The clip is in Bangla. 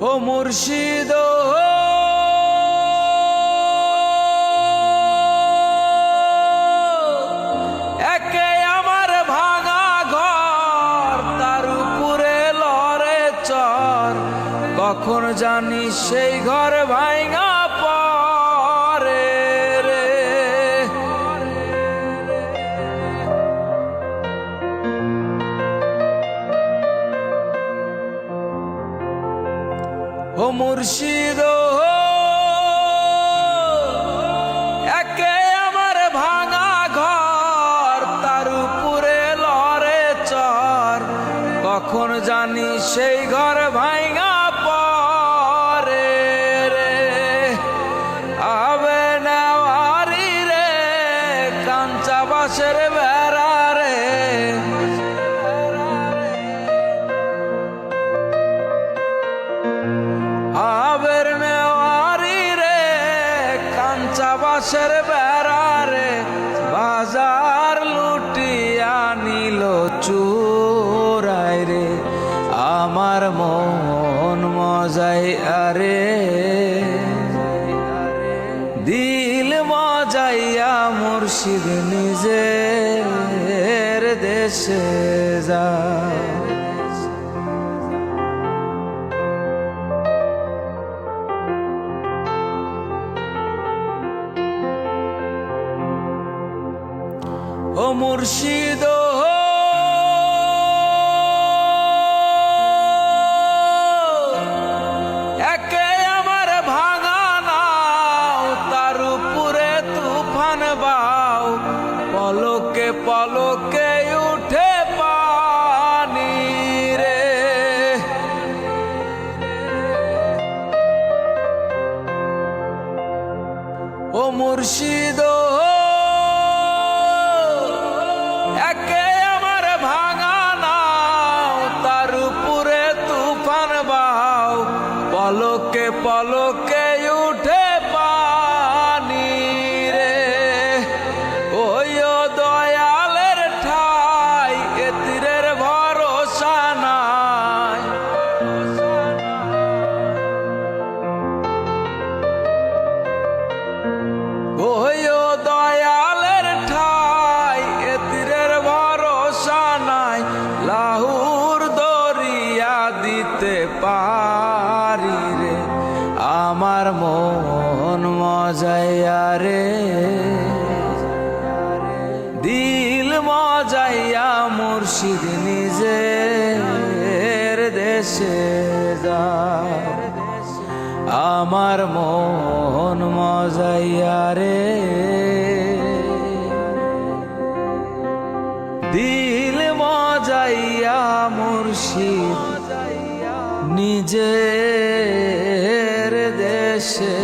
ও মুর্শিদ একে আমার ভাঙা ঘর, তার উপরে লড়ে চর, কখন জানি সেই ঘর ভাঙা পরে রে। ও মুর্শিদ একে আমার ভাঙা ঘর, তার উপরে লড়ে চর, কখন জানি সেই ঘর ভাঙা পরে রে। আবে নেওয়ারি রে কাঞ্চা বাঁশের বেড়া রে, আবের নেওয়ারি রে কাঞ্চা বাঁশের বেড়া রে, বাজার লুটিয়া নিল চোরাই রে। আমার মন মজাই আরে দিল মজাইয়া মুর্শিদ নিজের দেশে যা। ও মুর্শিদ একে আমার ভাঙা নাও, তার উপরে তুফান বাও, পলকে পলকে উঠে পানি রে। ও মুর্শিদ একে আমার ভাঙা নাও, তার উপরে তুফান বাও, পলকে পলকে উঠে পানি রে। ওই দয়ালের ঠাই এ তীরের ভরসা নাই, ওই দয়ালের ঠাই এ তীরের ভরসা নাই, লাহুর দরিয়া দিতে পারি রে। আমার মন মজাইয়া রে দিল মজাইয়া মুর্শিদ নিজের দেশে যা। আমার মন মজাইয়া রে দিল মজাইয়া মুর্শিদ নিজের দেশে